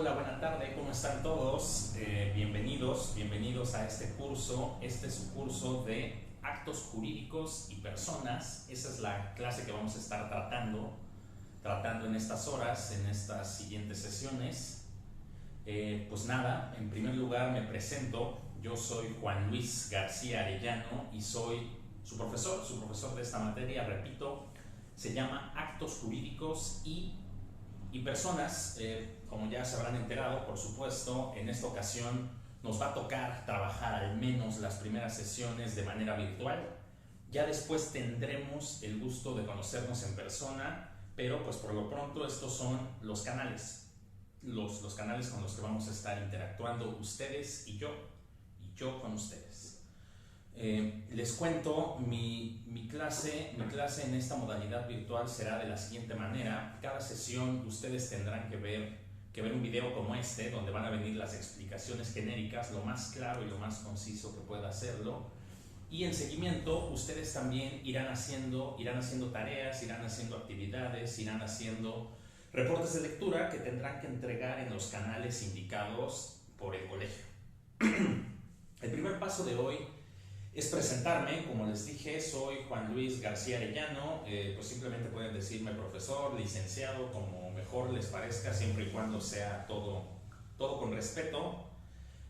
Hola, buena tarde, ¿cómo están todos? Bienvenidos a este curso. Este es un curso de actos jurídicos y personas. Esa es la clase que vamos a estar tratando en estas horas, en estas siguientes sesiones. Pues nada, en primer lugar me presento. Yo soy Juan Luis García Arellano y soy su profesor de esta materia. Repito, se llama Actos Jurídicos y personas. Como ya se habrán enterado, por supuesto, en esta ocasión nos va a tocar trabajar al menos las primeras sesiones de manera virtual. Ya después tendremos el gusto de conocernos en persona, pero pues por lo pronto estos son los canales, los canales con los que vamos a estar interactuando ustedes y yo con ustedes. Les cuento, mi clase en esta modalidad virtual será de la siguiente manera. Cada sesión ustedes tendrán que ver un video como este, donde van a venir las explicaciones genéricas, lo más claro y lo más conciso que pueda hacerlo. Y en seguimiento, ustedes también irán haciendo tareas, irán haciendo actividades, irán haciendo reportes de lectura que tendrán que entregar en los canales indicados por el colegio. El primer paso de hoy es presentarme. Como les dije, soy Juan Luis García Arellano. Pues simplemente pueden decirme profesor, licenciado, como mejor les parezca, siempre y cuando sea todo con respeto.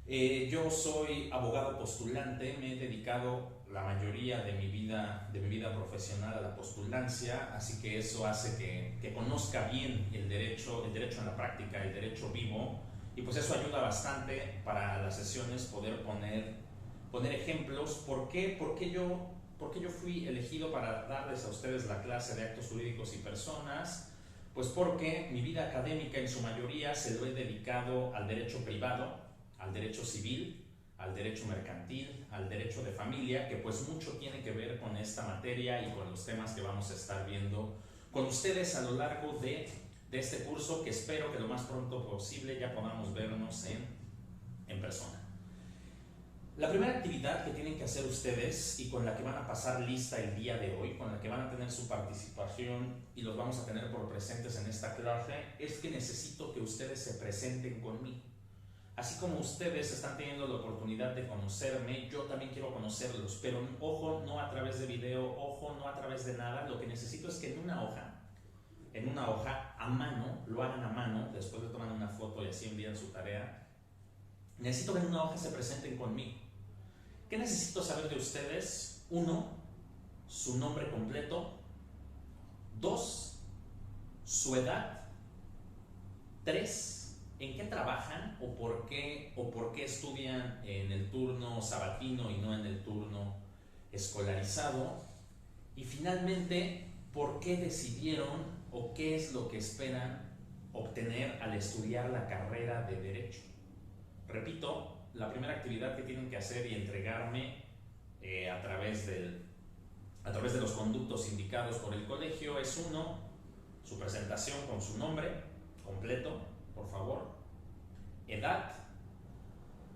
Yo soy abogado postulante. Me he dedicado la mayoría de mi vida profesional a la postulancia, así que eso hace que conozca bien el derecho en la práctica, el derecho vivo, y pues eso ayuda bastante para las sesiones poder poner ejemplos. ¿Por qué yo fui elegido para darles a ustedes la clase de actos jurídicos y personas? Pues porque mi vida académica en su mayoría se lo he dedicado al derecho privado, al derecho civil, al derecho mercantil, al derecho de familia, que pues mucho tiene que ver con esta materia y con los temas que vamos a estar viendo con ustedes a lo largo de este curso, que espero que lo más pronto posible ya podamos vernos en persona. La primera actividad que tienen que hacer ustedes y con la que van a pasar lista el día de hoy, con la que van a tener su participación y los vamos a tener por presentes en esta clase, es que necesito que ustedes se presenten conmigo. Así como ustedes están teniendo la oportunidad de conocerme, yo también quiero conocerlos, pero ojo, no a través de video, ojo, no a través de nada. Lo que necesito es que en una hoja a mano, lo hagan a mano, después le toman una foto y así envían su tarea. Necesito que en una hoja se presenten conmigo. ¿Qué necesito saber de ustedes? 1, su nombre completo. 2, su edad. 3, en qué trabajan o por qué estudian en el turno sabatino y no en el turno escolarizado. Y finalmente, ¿por qué decidieron o qué es lo que esperan obtener al estudiar la carrera de Derecho? Repito, la primera actividad que tienen que hacer y entregarme a través de los conductos indicados por el colegio es 1, su presentación con su nombre completo, por favor. Edad,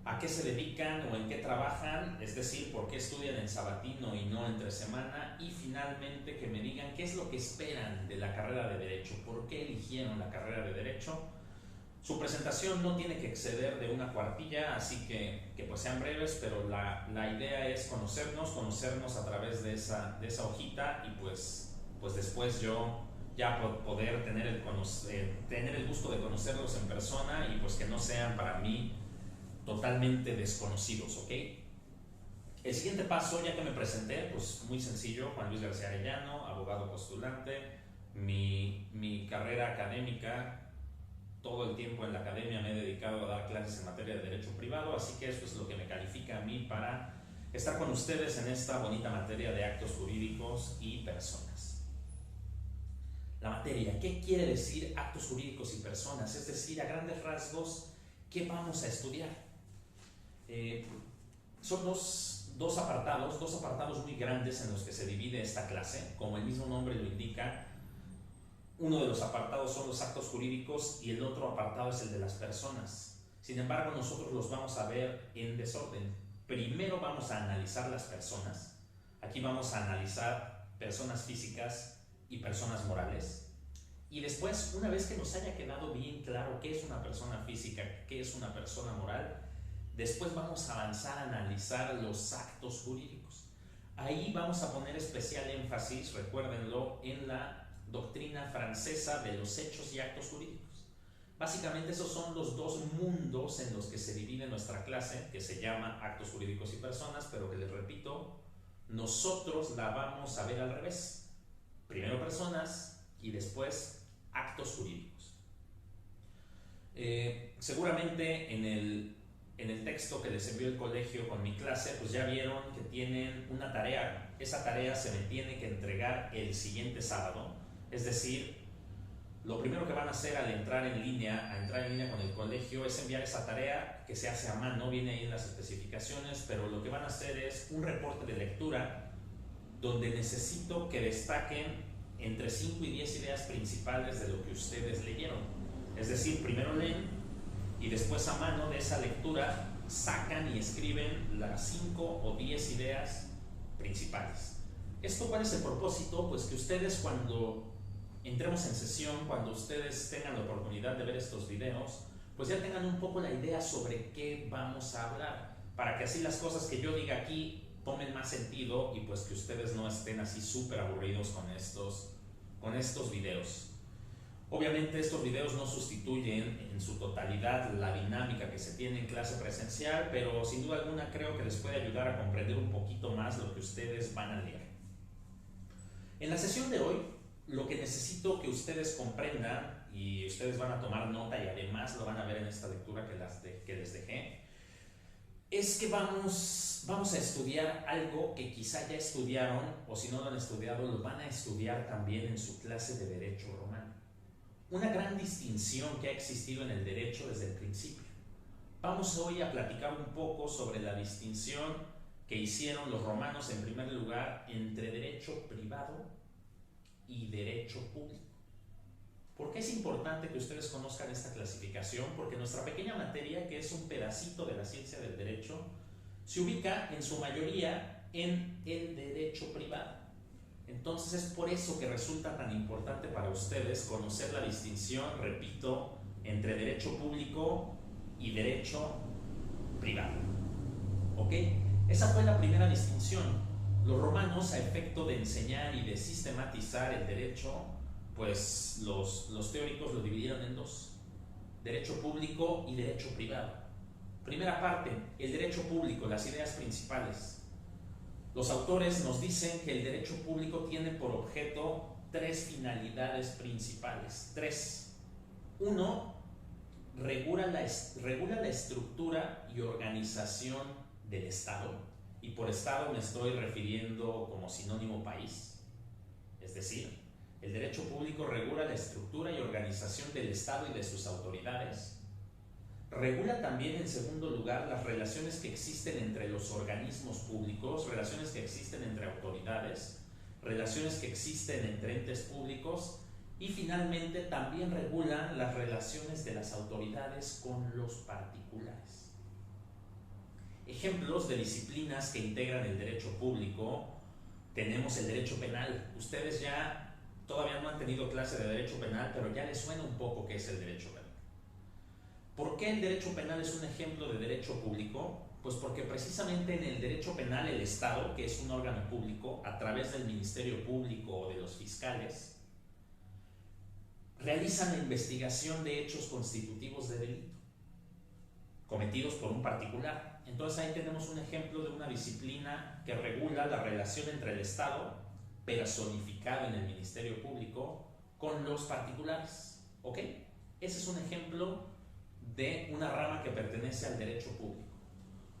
a qué se dedican o en qué trabajan, es decir, por qué estudian en sabatino y no entre semana. Y finalmente que me digan qué es lo que esperan de la carrera de Derecho, por qué eligieron la carrera de Derecho. Su presentación no tiene que exceder de una cuartilla, así que pues sean breves, pero la idea es conocernos a través de esa hojita, y pues después yo ya poder tener el gusto de conocerlos en persona y pues que no sean para mí totalmente desconocidos, ¿ok? El siguiente paso, ya que me presenté, pues muy sencillo: Juan Luis García Arellano, abogado postulante. Mi carrera académica, todo el tiempo en la academia me he dedicado a dar clases en materia de derecho privado, así que eso es lo que me califica a mí para estar con ustedes en esta bonita materia de actos jurídicos y personas. La materia, ¿qué quiere decir actos jurídicos y personas? Es decir, a grandes rasgos, ¿qué vamos a estudiar? Son dos apartados muy grandes en los que se divide esta clase. Como el mismo nombre lo indica, uno de los apartados son los actos jurídicos y el otro apartado es el de las personas. Sin embargo, nosotros los vamos a ver en desorden. Primero vamos a analizar las personas. Aquí vamos a analizar personas físicas y personas morales. Y después, una vez que nos haya quedado bien claro qué es una persona física, qué es una persona moral, después vamos a avanzar a analizar los actos jurídicos. Ahí vamos a poner especial énfasis, recuérdenlo, en la doctrina francesa de los hechos y actos jurídicos. Básicamente esos son los dos mundos en los que se divide nuestra clase, que se llama actos jurídicos y personas, pero que les repito, nosotros la vamos a ver al revés. Primero personas y después actos jurídicos. Seguramente en el texto que les envió el colegio con mi clase, pues ya vieron que tienen una tarea. Esa tarea se me tiene que entregar el siguiente sábado. Es decir, lo primero que van a hacer al entrar en línea con el colegio es enviar esa tarea que se hace a mano, viene ahí en las especificaciones, pero lo que van a hacer es un reporte de lectura donde necesito que destaquen entre 5 y 10 ideas principales de lo que ustedes leyeron. Es decir, primero leen y después a mano de esa lectura sacan y escriben las 5 o 10 ideas principales. ¿Esto cuál es el propósito? Pues que ustedes cuando entremos en sesión, cuando ustedes tengan la oportunidad de ver estos videos, pues ya tengan un poco la idea sobre qué vamos a hablar, para que así las cosas que yo diga aquí tomen más sentido y pues que ustedes no estén así súper aburridos con estos videos. Obviamente estos videos no sustituyen en su totalidad la dinámica que se tiene en clase presencial, pero sin duda alguna creo que les puede ayudar a comprender un poquito más lo que ustedes van a leer. En la sesión de hoy, lo que necesito que ustedes comprendan, y ustedes van a tomar nota y además lo van a ver en esta lectura que les dejé, es que vamos a estudiar algo que quizá ya estudiaron, o si no lo han estudiado, lo van a estudiar también en su clase de Derecho Romano. Una gran distinción que ha existido en el derecho desde el principio. Vamos hoy a platicar un poco sobre la distinción que hicieron los romanos, en primer lugar, entre derecho privado y derecho público. ¿Por qué es importante que ustedes conozcan esta clasificación? Porque nuestra pequeña materia, que es un pedacito de la ciencia del derecho, se ubica en su mayoría en el derecho privado. Entonces es por eso que resulta tan importante para ustedes conocer la distinción, repito, entre derecho público y derecho privado. ¿Ok? Esa fue la primera distinción. Los romanos, a efecto de enseñar y de sistematizar el derecho, pues los teóricos lo dividieron en dos: derecho público y derecho privado. Primera parte, el derecho público, las ideas principales. Los autores nos dicen que el derecho público tiene por objeto 3 finalidades principales. 3. 1. Regula la estructura y organización del Estado. Y por Estado me estoy refiriendo como sinónimo país. Es decir, el derecho público regula la estructura y organización del Estado y de sus autoridades. Regula también, en segundo lugar, las relaciones que existen entre los organismos públicos, relaciones que existen entre autoridades, relaciones que existen entre entes públicos, y finalmente también regula las relaciones de las autoridades con los particulares. Ejemplos de disciplinas que integran el derecho público: tenemos el derecho penal. Ustedes ya todavía no han tenido clase de derecho penal, pero ya les suena un poco qué es el derecho penal. ¿Por qué el derecho penal es un ejemplo de derecho público? Pues porque precisamente en el derecho penal el Estado, que es un órgano público, a través del Ministerio Público o de los fiscales, realizan la investigación de hechos constitutivos de delito cometidos por un particular. Entonces ahí tenemos un ejemplo de una disciplina que regula la relación entre el Estado, personificado en el Ministerio Público, con los particulares. ¿Ok? Ese es un ejemplo de una rama que pertenece al derecho público.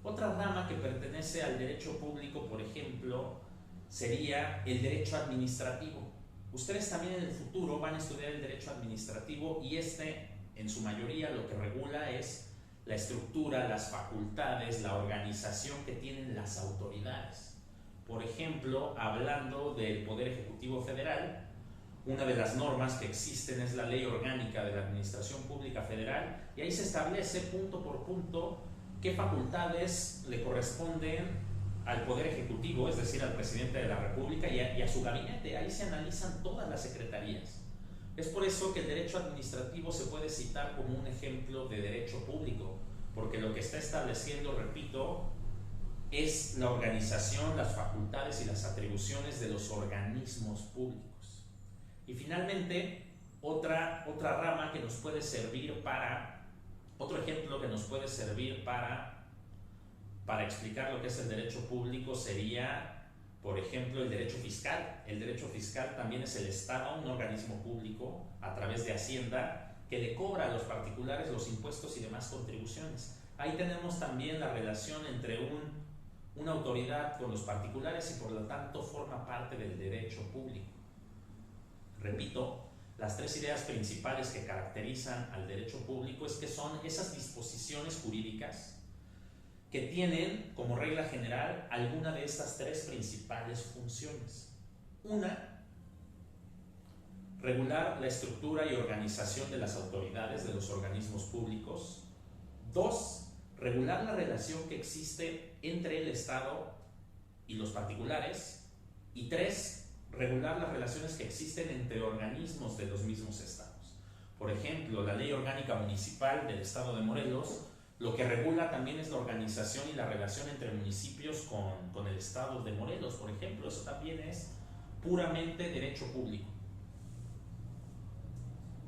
Otra rama que pertenece al derecho público, por ejemplo, sería el derecho administrativo. Ustedes también en el futuro van a estudiar el derecho administrativo y en su mayoría, lo que regula es la estructura, las facultades, la organización que tienen las autoridades. Por ejemplo, hablando del Poder Ejecutivo Federal, una de las normas que existen es la Ley Orgánica de la Administración Pública Federal, y ahí se establece punto por punto qué facultades le corresponden al Poder Ejecutivo, es decir, al Presidente de la República y a su gabinete. Ahí se analizan todas las secretarías. Es por eso que el derecho administrativo se puede citar como un ejemplo de derecho público, porque lo que está estableciendo, repito, es la organización, las facultades y las atribuciones de los organismos públicos. Y finalmente, otra rama que nos puede servir otro ejemplo que nos puede servir para explicar lo que es el derecho público sería, por ejemplo, el derecho fiscal. El derecho fiscal también es el Estado, un organismo público, a través de Hacienda, que le cobra a los particulares los impuestos y demás contribuciones. Ahí tenemos también la relación entre una autoridad con los particulares y por lo tanto forma parte del derecho público. Repito, las tres ideas principales que caracterizan al derecho público es que son esas disposiciones jurídicas que tienen como regla general alguna de estas tres principales funciones. Una, regular la estructura y organización de las autoridades de los organismos públicos. Dos, regular la relación que existe entre el Estado y los particulares. Y tres, regular las relaciones que existen entre organismos de los mismos estados. Por ejemplo, la Ley Orgánica Municipal del Estado de Morelos lo que regula también es la organización y la relación entre municipios con el Estado de Morelos, por ejemplo. Eso también es puramente derecho público.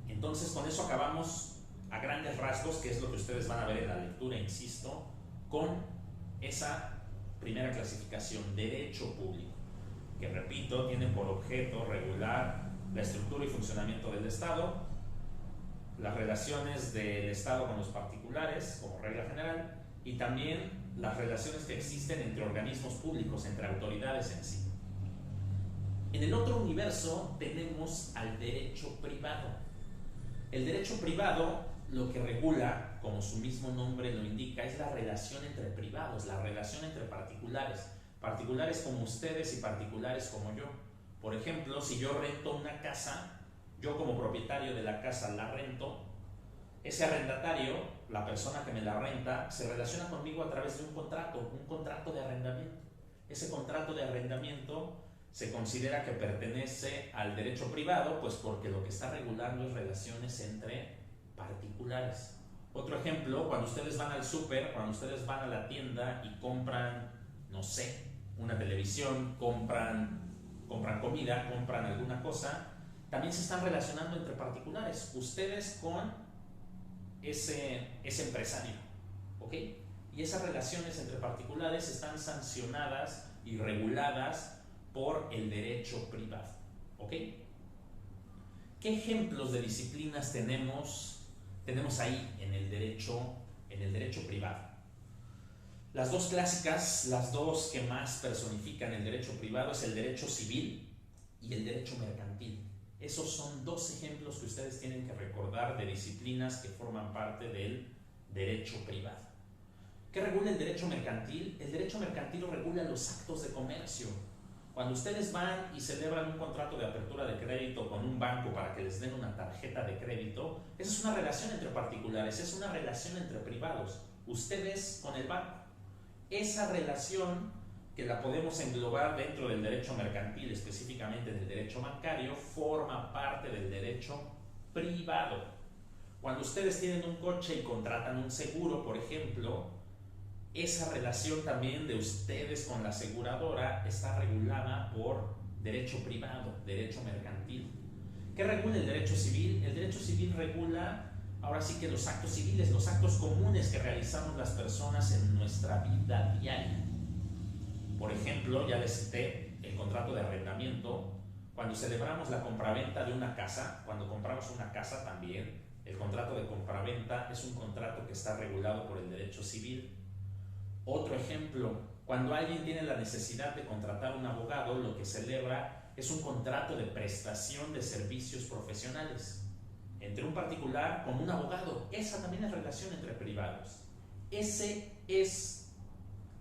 Entonces, con eso acabamos a grandes rasgos, que es lo que ustedes van a ver en la lectura, insisto, con esa primera clasificación, derecho público, que repito, tiene por objeto regular la estructura y funcionamiento del Estado, las relaciones del Estado con los particulares como regla general y también las relaciones que existen entre organismos públicos, entre autoridades en sí. En el otro universo tenemos al derecho privado. El derecho privado lo que regula, como su mismo nombre lo indica, es la relación entre privados, la relación entre particulares, particulares como ustedes y particulares como yo. Por ejemplo, si yo rento una casa, yo como propietario de la casa la rento, ese arrendatario, la persona que me la renta, se relaciona conmigo a través de un contrato de arrendamiento. Ese contrato de arrendamiento se considera que pertenece al derecho privado, pues porque lo que está regulando es relaciones entre particulares. Otro ejemplo, cuando ustedes van al súper, cuando ustedes van a la tienda y compran, no sé, una televisión, compran comida, compran alguna cosa, también se están relacionando entre particulares, ustedes con ese empresario, ¿ok? Y esas relaciones entre particulares están sancionadas y reguladas por el derecho privado, ¿ok? ¿Qué ejemplos de disciplinas tenemos ahí en el derecho privado? Las dos clásicas, las dos que más personifican el derecho privado es el derecho civil y el derecho mercantil. Esos son dos ejemplos que ustedes tienen que recordar de disciplinas que forman parte del derecho privado. ¿Qué regula el derecho mercantil? El derecho mercantil regula los actos de comercio. Cuando ustedes van y celebran un contrato de apertura de crédito con un banco para que les den una tarjeta de crédito, esa es una relación entre particulares, es una relación entre privados, ustedes con el banco. Esa relación, que la podemos englobar dentro del derecho mercantil, específicamente del derecho bancario, forma parte del derecho privado. Cuando ustedes tienen un coche y contratan un seguro, por ejemplo, esa relación también de ustedes con la aseguradora está regulada por derecho privado, derecho mercantil. ¿Qué regula el derecho civil? El derecho civil regula, ahora sí que los actos civiles, los actos comunes que realizamos las personas en nuestra vida diaria. Por ejemplo, ya les cité el contrato de arrendamiento. Cuando celebramos la compraventa de una casa, cuando compramos una casa también, el contrato de compraventa es un contrato que está regulado por el derecho civil. Otro ejemplo, cuando alguien tiene la necesidad de contratar un abogado, lo que celebra es un contrato de prestación de servicios profesionales entre un particular con un abogado. Esa también es relación entre privados. Ese es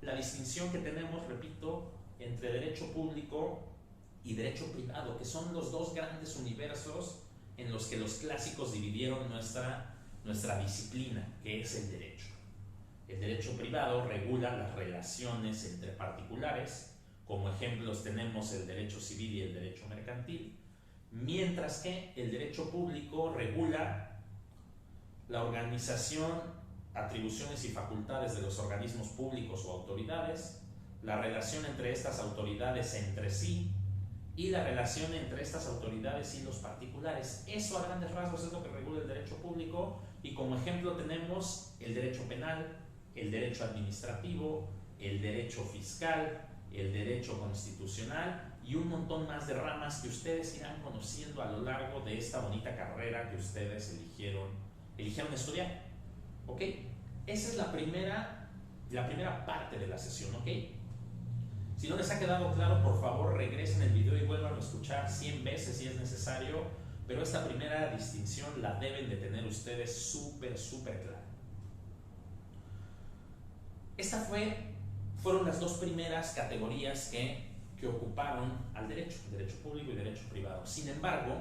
la distinción que tenemos, repito, entre derecho público y derecho privado, que son los dos grandes universos en los que los clásicos dividieron nuestra disciplina, que es el derecho. El derecho privado regula las relaciones entre particulares, como ejemplos tenemos el derecho civil y el derecho mercantil, mientras que el derecho público regula la organización, atribuciones y facultades de los organismos públicos o autoridades, la relación entre estas autoridades entre sí y la relación entre estas autoridades y los particulares. Eso a grandes rasgos es lo que regula el derecho público, y como ejemplo tenemos el derecho penal, el derecho administrativo, el derecho fiscal, el derecho constitucional y un montón más de ramas que ustedes irán conociendo a lo largo de esta bonita carrera que ustedes eligieron estudiar. ¿Ok? Esa es la primera parte de la sesión. ¿Ok? Si no les ha quedado claro, por favor regresen el video y vuelvan a escuchar 100 veces si es necesario, pero esta primera distinción la deben de tener ustedes súper clara. Estas fueron las dos primeras categorías que ocuparon al derecho público y derecho privado. Sin embargo,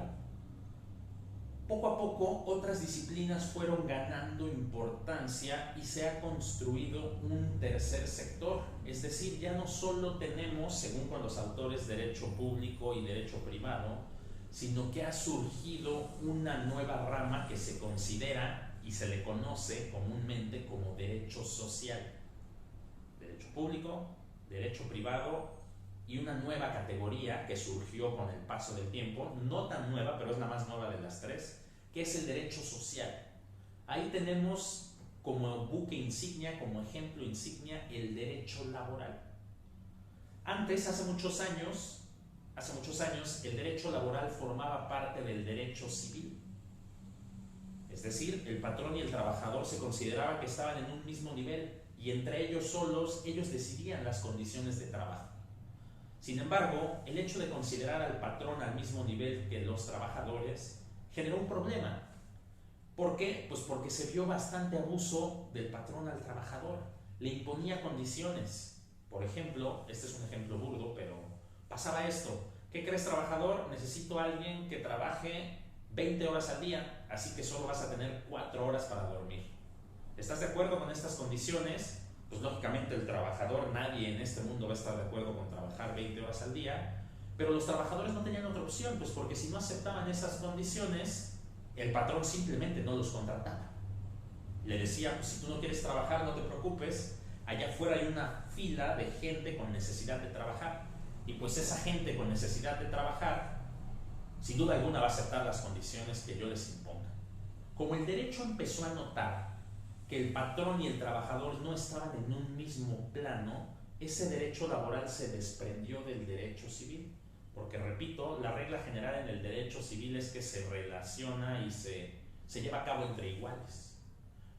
poco a poco otras disciplinas fueron ganando importancia y se ha construido un tercer sector. Es decir, ya no solo tenemos, según con los autores, derecho público y derecho privado, sino que ha surgido una nueva rama que se considera y se le conoce comúnmente como derecho social. Derecho público, derecho privado y una nueva categoría que surgió con el paso del tiempo, no tan nueva, pero es la más nueva de las tres, que es el derecho social. Ahí tenemos como buque insignia, como ejemplo insignia, el derecho laboral. Antes, hace muchos años, el derecho laboral formaba parte del derecho civil. Es decir, el patrón y el trabajador se consideraba que estaban en un mismo nivel y entre ellos solos, ellos decidían las condiciones de trabajo. Sin embargo, el hecho de considerar al patrón al mismo nivel que los trabajadores generó un problema. ¿Por qué? Pues porque se vio bastante abuso del patrón al trabajador. Le imponía condiciones. Por ejemplo, este es un ejemplo burdo, pero pasaba esto. ¿Qué crees, trabajador? Necesito a alguien que trabaje 20 horas al día, así que solo vas a tener 4 horas para dormir. ¿Estás de acuerdo con estas condiciones? Pues lógicamente el trabajador, nadie en este mundo va a estar de acuerdo con trabajar 20 horas al día, pero los trabajadores no tenían otra opción, pues porque si no aceptaban esas condiciones, el patrón simplemente no los contrataba. Le decía, pues si tú no quieres trabajar, no te preocupes, allá afuera hay una fila de gente con necesidad de trabajar, y pues esa gente con necesidad de trabajar, sin duda alguna va a aceptar las condiciones que yo les imponga. Como el derecho empezó a notar que el patrón y el trabajador no estaban en un mismo plano, ese derecho laboral se desprendió del derecho civil. Porque, repito, la regla general en el derecho civil es que se relaciona y se lleva a cabo entre iguales.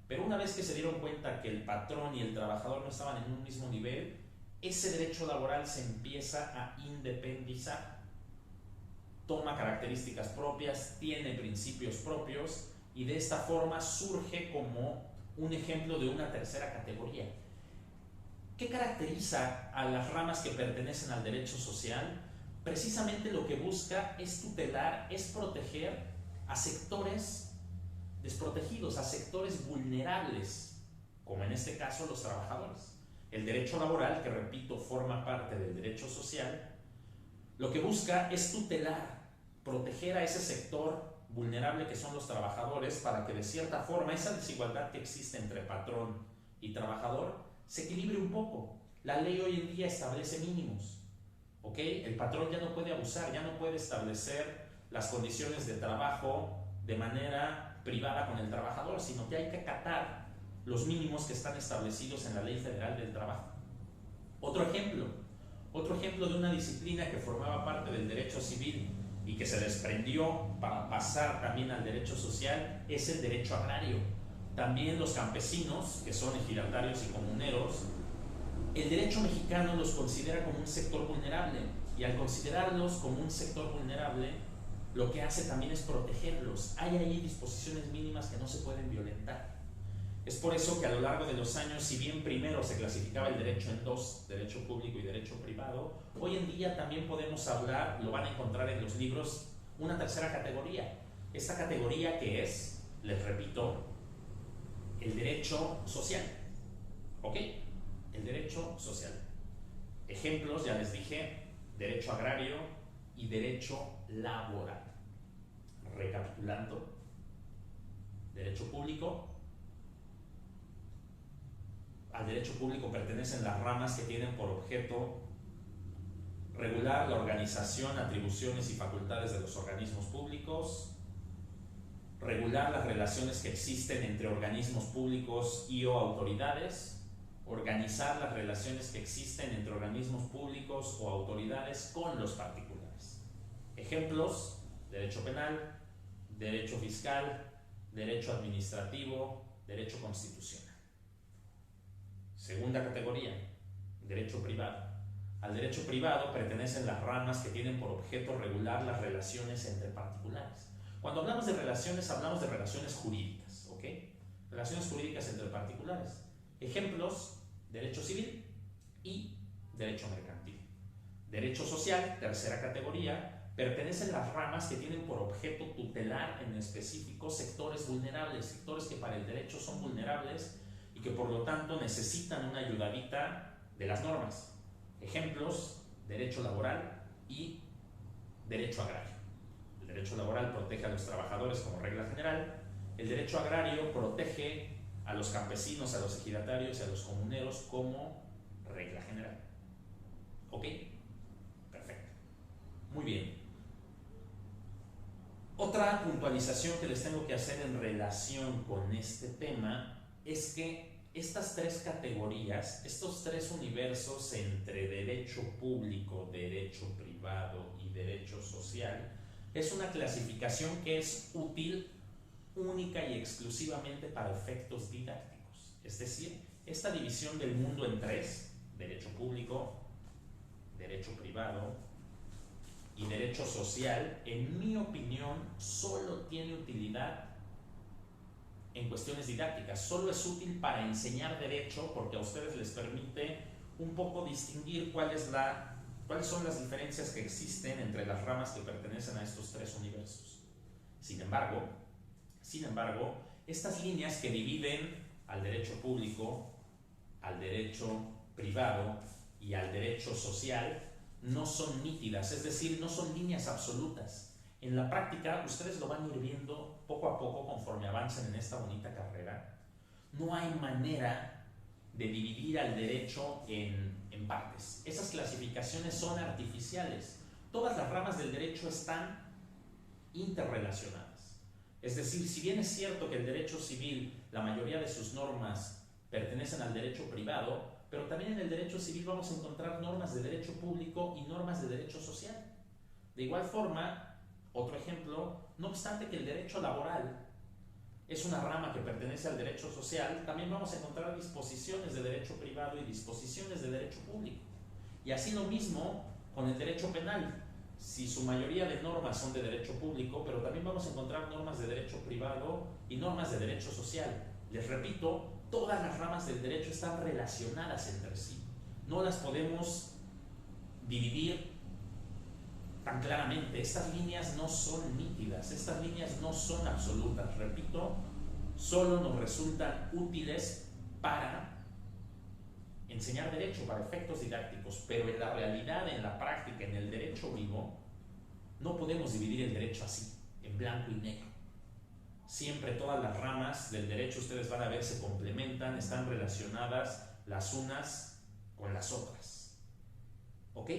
Pero una vez que se dieron cuenta que el patrón y el trabajador no estaban en un mismo nivel, ese derecho laboral se empieza a independizar. Toma características propias, tiene principios propios y de esta forma surge como un ejemplo de una tercera categoría. ¿Qué caracteriza a las ramas que pertenecen al derecho social? Precisamente lo que busca es tutelar, es proteger a sectores desprotegidos, a sectores vulnerables, como en este caso los trabajadores. El derecho laboral, que repito, forma parte del derecho social, lo que busca es tutelar, proteger a ese sector vulnerable que son los trabajadores para que de cierta forma esa desigualdad que existe entre patrón y trabajador se equilibre un poco. La ley hoy en día establece mínimos. ¿Ok? El patrón ya no puede abusar, ya no puede establecer las condiciones de trabajo de manera privada con el trabajador, sino que hay que acatar los mínimos que están establecidos en la Ley Federal del Trabajo. Otro ejemplo de una disciplina que formaba parte del derecho civil y que se desprendió para pasar también al derecho social es el derecho agrario. También los campesinos, que son ejidatarios y comuneros, el derecho mexicano los considera como un sector vulnerable, y al considerarlos como un sector vulnerable, lo que hace también es protegerlos. Hay ahí disposiciones mínimas que no se pueden violentar. Es por eso que a lo largo de los años, si bien primero se clasificaba el derecho en dos, derecho público y derecho privado, hoy en día también podemos hablar, lo van a encontrar en los libros, una tercera categoría. Esta categoría que es, les repito, el derecho social. ¿Ok? El derecho social. Ejemplos, ya les dije, derecho agrario y derecho laboral. regulando. Derecho público. Al derecho público pertenecen las ramas que tienen por objeto regular la organización, atribuciones y facultades de los organismos públicos, regular las relaciones que existen entre organismos públicos y o autoridades, organizar las relaciones que existen entre organismos públicos o autoridades con los particulares. Ejemplos: derecho penal, derecho fiscal, derecho administrativo, derecho constitucional. Segunda categoría, derecho privado. Al derecho privado pertenecen las ramas que tienen por objeto regular las relaciones entre particulares. Cuando hablamos de relaciones, hablamos de relaciones jurídicas, ¿ok? Relaciones jurídicas entre particulares. Ejemplos: derecho civil y derecho mercantil. Derecho social, tercera categoría, pertenecen las ramas que tienen por objeto tutelar en específico sectores vulnerables, sectores que para el derecho son vulnerables y que por lo tanto necesitan una ayudadita de las normas. Ejemplos: derecho laboral y derecho agrario. El derecho laboral protege a los trabajadores como regla general. El derecho agrario protege a los campesinos, a los ejidatarios y a los comuneros como regla general. ¿Ok? Perfecto. Muy bien. Otra puntualización que les tengo que hacer en relación con este tema es que estas tres categorías, estos tres universos entre derecho público, derecho privado y derecho social, es una clasificación que es útil única y exclusivamente para efectos didácticos. Es decir, esta división del mundo en tres, derecho público, derecho privado y derecho social, en mi opinión, solo tiene utilidad en cuestiones didácticas. Solo es útil para enseñar derecho porque a ustedes les permite un poco distinguir cuáles son las diferencias que existen entre las ramas que pertenecen a estos tres universos. Sin embargo, estas líneas que dividen al derecho público, al derecho privado y al derecho social no son nítidas, es decir, no son líneas absolutas. En la práctica, ustedes lo van a ir viendo poco a poco conforme avancen en esta bonita carrera. No hay manera de dividir al derecho en partes. Esas clasificaciones son artificiales. Todas las ramas del derecho están interrelacionadas. Es decir, si bien es cierto que el derecho civil, la mayoría de sus normas pertenecen al derecho privado, pero también en el derecho civil vamos a encontrar normas de derecho público y normas de derecho social. De igual forma, otro ejemplo, no obstante que el derecho laboral es una rama que pertenece al derecho social, también vamos a encontrar disposiciones de derecho privado y disposiciones de derecho público. Y así lo mismo con el derecho penal. Si su mayoría de normas son de derecho público, pero también vamos a encontrar normas de derecho privado y normas de derecho social. Les repito, todas las ramas del derecho están relacionadas entre sí. No las podemos dividir tan claramente. Estas líneas no son nítidas, estas líneas no son absolutas. Repito, solo nos resultan útiles para enseñar derecho, para efectos didácticos, pero en la realidad, en la práctica, en el derecho vivo, no podemos dividir el derecho así, en blanco y negro. Siempre todas las ramas del derecho, ustedes van a ver, se complementan, están relacionadas las unas con las otras. ¿Ok?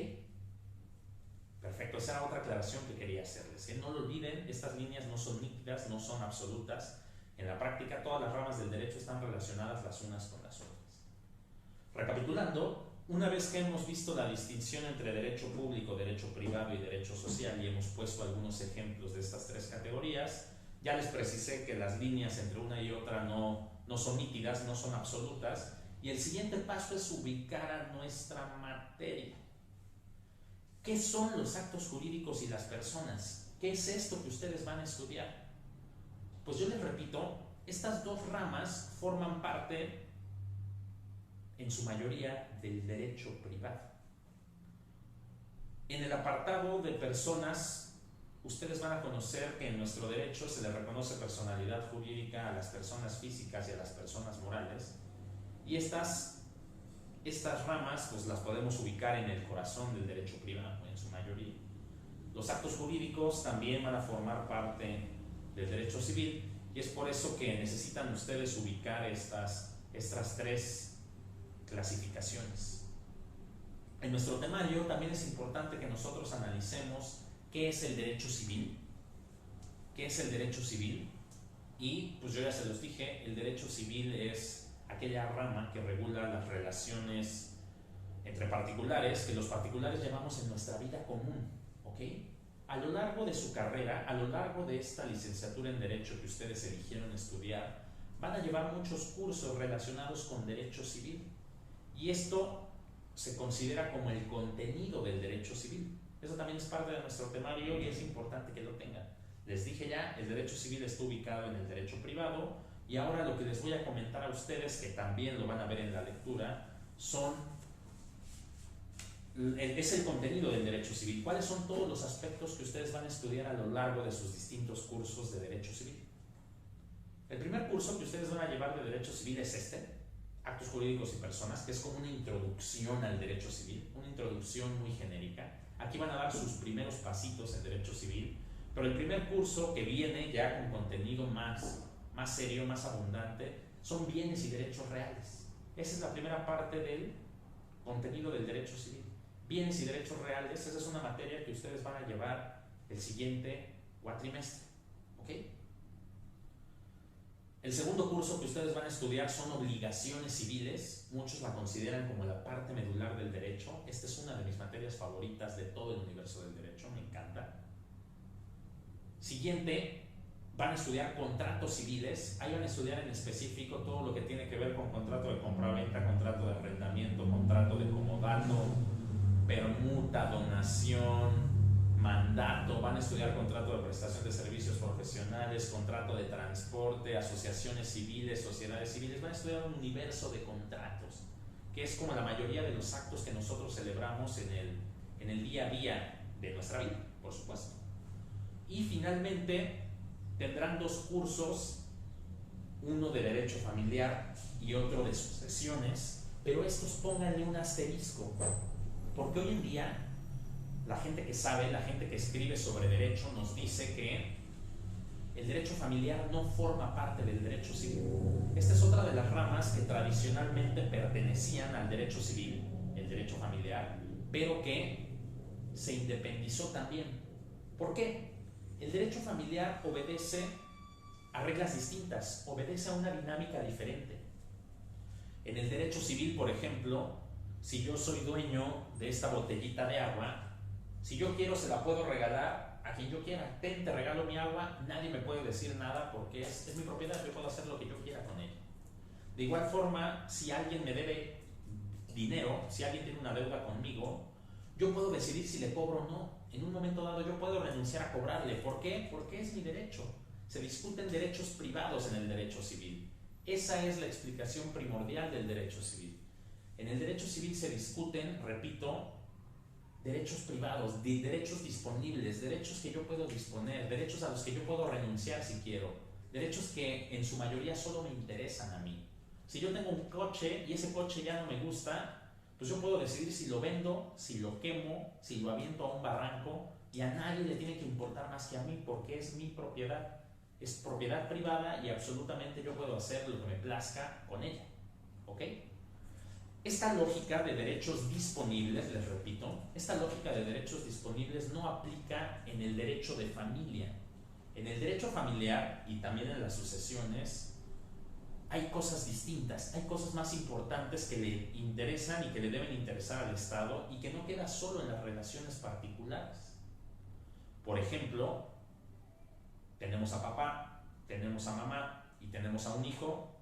Perfecto, esa era otra aclaración que quería hacerles. No lo olviden, estas líneas no son nítidas, no son absolutas. En la práctica, todas las ramas del derecho están relacionadas las unas con las otras. Recapitulando, una vez que hemos visto la distinción entre derecho público, derecho privado y derecho social y hemos puesto algunos ejemplos de estas tres categorías, ya les precisé que las líneas entre una y otra no son nítidas, no son absolutas, y el siguiente paso es ubicar a nuestra materia. ¿Qué son los actos jurídicos y las personas? ¿Qué es esto que ustedes van a estudiar? Pues yo les repito, estas dos ramas forman parte, en su mayoría, del derecho privado. En el apartado de personas, ustedes van a conocer que en nuestro derecho se le reconoce personalidad jurídica a las personas físicas y a las personas morales, y estas ramas pues las podemos ubicar en el corazón del derecho privado, en su mayoría. Los actos jurídicos también van a formar parte del derecho civil, y es por eso que necesitan ustedes ubicar estas tres clasificaciones. En nuestro temario también es importante que nosotros analicemos qué es el derecho civil, qué es el derecho civil, y pues yo ya se los dije, el derecho civil es aquella rama que regula las relaciones entre particulares que los particulares llevamos en nuestra vida común, ¿ok? A lo largo de su carrera, a lo largo de esta licenciatura en Derecho que ustedes eligieron estudiar, van a llevar muchos cursos relacionados con derecho civil, y esto se considera como el contenido del derecho civil. Eso también es parte de nuestro temario y es importante que lo tengan. Les dije ya, el derecho civil está ubicado en el derecho privado, y ahora lo que les voy a comentar a ustedes, que también lo van a ver en la lectura, es el contenido del derecho civil. ¿Cuáles son todos los aspectos que ustedes van a estudiar a lo largo de sus distintos cursos de derecho civil? El primer curso que ustedes van a llevar de derecho civil es actos jurídicos y personas, que es como una introducción al derecho civil, una introducción muy genérica. Aquí van a dar sus primeros pasitos en derecho civil, pero el primer curso, que viene ya con contenido más serio, más abundante, son bienes y derechos reales. Esa es la primera parte del contenido del derecho civil. Bienes y derechos reales, esa es una materia que ustedes van a llevar el siguiente cuatrimestre, ¿ok? El segundo curso que ustedes van a estudiar son obligaciones civiles. Muchos la consideran como la parte medular del derecho. Esta es una de mis materias favoritas de todo el universo del derecho, me encanta. Siguiente, van a estudiar contratos civiles. Ahí van a estudiar en específico todo lo que tiene que ver con contrato de compraventa, contrato de arrendamiento, contrato de comodato, permuta, donación, mandato. Van a estudiar contrato de prestación de servicios profesionales, contrato de transporte, asociaciones civiles, sociedades civiles. Van a estudiar un universo de contratos, que es como la mayoría de los actos que nosotros celebramos en el día a día de nuestra vida, por supuesto. Y finalmente tendrán dos cursos, uno de derecho familiar y otro de sucesiones, pero estos pónganle un asterisco, porque hoy en día la gente que sabe, la gente que escribe sobre derecho nos dice que el derecho familiar no forma parte del derecho civil. Esta es otra de las ramas que tradicionalmente pertenecían al derecho civil, el derecho familiar, pero que se independizó también. ¿Por qué? El derecho familiar obedece a reglas distintas, obedece a una dinámica diferente. En el derecho civil, por ejemplo, si yo soy dueño de esta botellita de agua, si yo quiero se la puedo regalar a quien yo quiera. Te regalo mi agua, nadie me puede decir nada porque es mi propiedad, yo puedo hacer lo que yo quiera con ella. De igual forma, si alguien me debe dinero, si alguien tiene una deuda conmigo, yo puedo decidir si le cobro o no. En un momento dado yo puedo renunciar a cobrarle. ¿Por qué? Porque es mi derecho. Se discuten derechos privados en el derecho civil. Esa es la explicación primordial del derecho civil. En el derecho civil se discuten, repito, derechos privados, derechos disponibles, derechos que yo puedo disponer, derechos a los que yo puedo renunciar si quiero, derechos que en su mayoría solo me interesan a mí. Si yo tengo un coche y ese coche ya no me gusta, pues yo puedo decidir si lo vendo, si lo quemo, si lo aviento a un barranco, y a nadie le tiene que importar más que a mí porque es mi propiedad. Es propiedad privada y absolutamente yo puedo hacer lo que me plazca con ella, ¿ok? Esta lógica de derechos disponibles, les repito, esta lógica de derechos disponibles no aplica en el derecho de familia. En el derecho familiar y también en las sucesiones hay cosas distintas, hay cosas más importantes que le interesan y que le deben interesar al Estado y que no queda solo en las relaciones particulares. Por ejemplo, tenemos a papá, tenemos a mamá y tenemos a un hijo.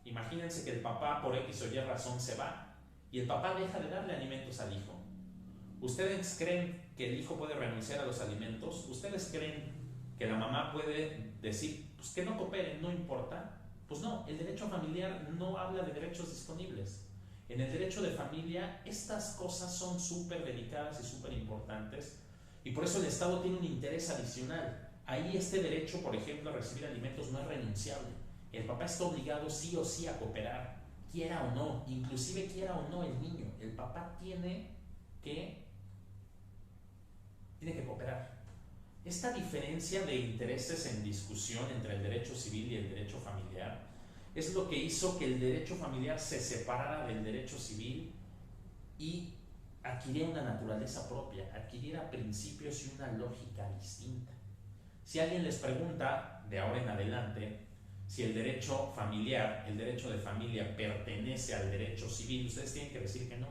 Imagínense que el papá por X o Y razón se va y el papá deja de darle alimentos al hijo. ¿Ustedes creen que el hijo puede renunciar a los alimentos? ¿Ustedes creen que la mamá puede decir, pues que no cooperen, no importa? Pues no, el derecho familiar no habla de derechos disponibles. En el derecho de familia estas cosas son súper delicadas y súper importantes y por eso el Estado tiene un interés adicional. Ahí este derecho, por ejemplo, a recibir alimentos no es renunciable. El papá está obligado sí o sí a cooperar, quiera o no, inclusive quiera o no el niño. El papá tiene que cooperar. Esta diferencia de intereses en discusión entre el derecho civil y el derecho familiar es lo que hizo que el derecho familiar se separara del derecho civil y adquiriera una naturaleza propia, adquiriera principios y una lógica distinta. Si alguien les pregunta de ahora en adelante si el derecho familiar, el derecho de familia pertenece al derecho civil, ustedes tienen que decir que no.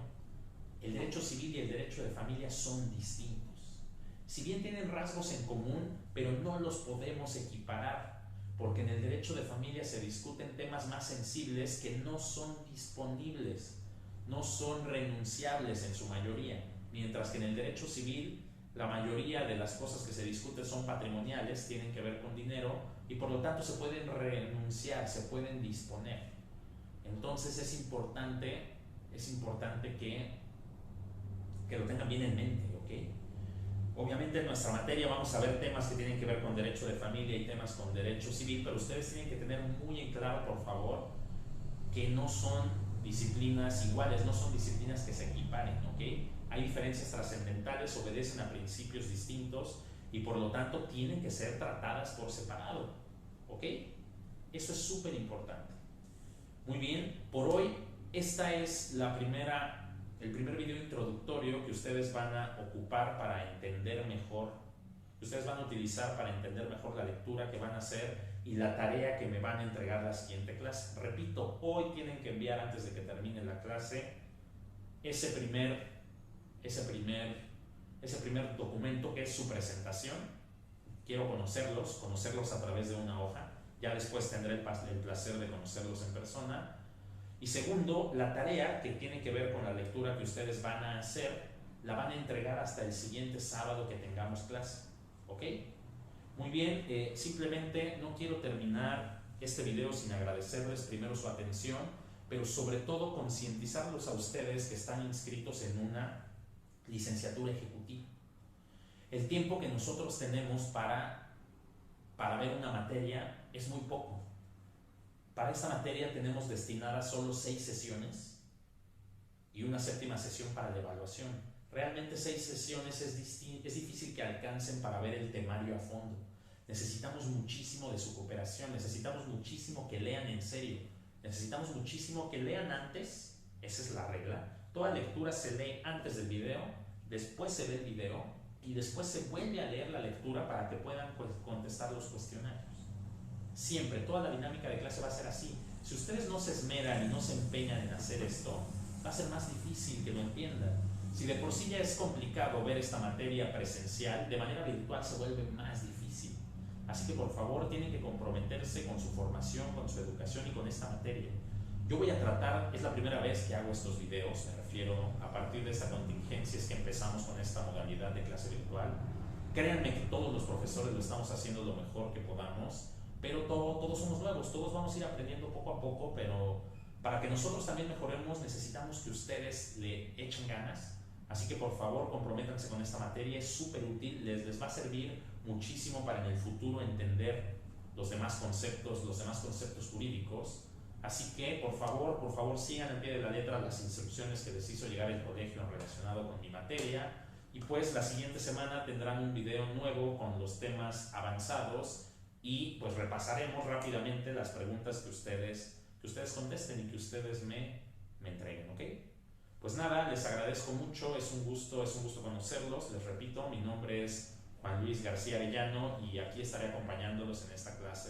El derecho civil y el derecho de familia son distintos. Si bien tienen rasgos en común, pero no los podemos equiparar, porque en el derecho de familia se discuten temas más sensibles que no son disponibles, no son renunciables en su mayoría, mientras que en el derecho civil la mayoría de las cosas que se discuten son patrimoniales, tienen que ver con dinero y por lo tanto se pueden renunciar, se pueden disponer. Entonces es importante que lo tengan bien en mente, ¿ok? Obviamente en nuestra materia vamos a ver temas que tienen que ver con derecho de familia y temas con derecho civil, pero ustedes tienen que tener muy en claro, por favor, que no son disciplinas iguales, no son disciplinas que se equiparen, ¿ok? Hay diferencias trascendentales, obedecen a principios distintos y por lo tanto tienen que ser tratadas por separado, ¿ok? Eso es súper importante. Muy bien, por hoy esta es el primer video introductorio que ustedes van a ocupar para entender mejor, que ustedes van a utilizar para entender mejor la lectura que van a hacer y la tarea que me van a entregar la siguiente clase. Repito, hoy tienen que enviar antes de que termine la clase ese primer documento que es su presentación. Quiero conocerlos a través de una hoja. Ya después tendré el placer de conocerlos en persona. Y segundo, la tarea que tiene que ver con la lectura que ustedes van a hacer, la van a entregar hasta el siguiente sábado que tengamos clase, ¿ok? Muy bien, simplemente no quiero terminar este video sin agradecerles primero su atención, pero sobre todo concientizarlos a ustedes que están inscritos en una licenciatura ejecutiva. El tiempo que nosotros tenemos para ver una materia es muy poco. Para esta materia tenemos destinadas solo 6 sesiones y una séptima sesión para la evaluación. Realmente 6 sesiones es difícil que alcancen para ver el temario a fondo. Necesitamos muchísimo de su cooperación, necesitamos muchísimo que lean en serio, necesitamos muchísimo que lean antes, esa es la regla. Toda lectura se lee antes del video, después se ve el video y después se vuelve a leer la lectura para que puedan contestar los cuestionarios. Siempre, toda la dinámica de clase va a ser así. Si ustedes no se esmeran y no se empeñan en hacer esto, va a ser más difícil que lo entiendan. Si de por sí ya es complicado ver esta materia presencial, de manera virtual se vuelve más difícil. Así que por favor tienen que comprometerse con su formación, con su educación y con esta materia. Yo voy a tratar, es la primera vez que hago estos videos, me refiero a partir de esta contingencia es que empezamos con esta modalidad de clase virtual. Créanme que todos los profesores lo estamos haciendo lo mejor que podamos, pero todos somos nuevos, todos vamos a ir aprendiendo poco a poco, pero para que nosotros también mejoremos necesitamos que ustedes le echen ganas. Así que por favor comprométanse con esta materia, es súper útil, les va a servir muchísimo para en el futuro entender los demás conceptos jurídicos. Así que por favor sigan al pie de la letra las instrucciones que les hizo llegar el colegio relacionado con mi materia. Y pues la siguiente semana tendrán un video nuevo con los temas avanzados y pues repasaremos rápidamente las preguntas que ustedes contesten y que ustedes me entreguen, ¿ok? Pues nada, les agradezco mucho, es un gusto conocerlos. Les repito, mi nombre es Juan Luis García Arellano y aquí estaré acompañándolos en esta clase.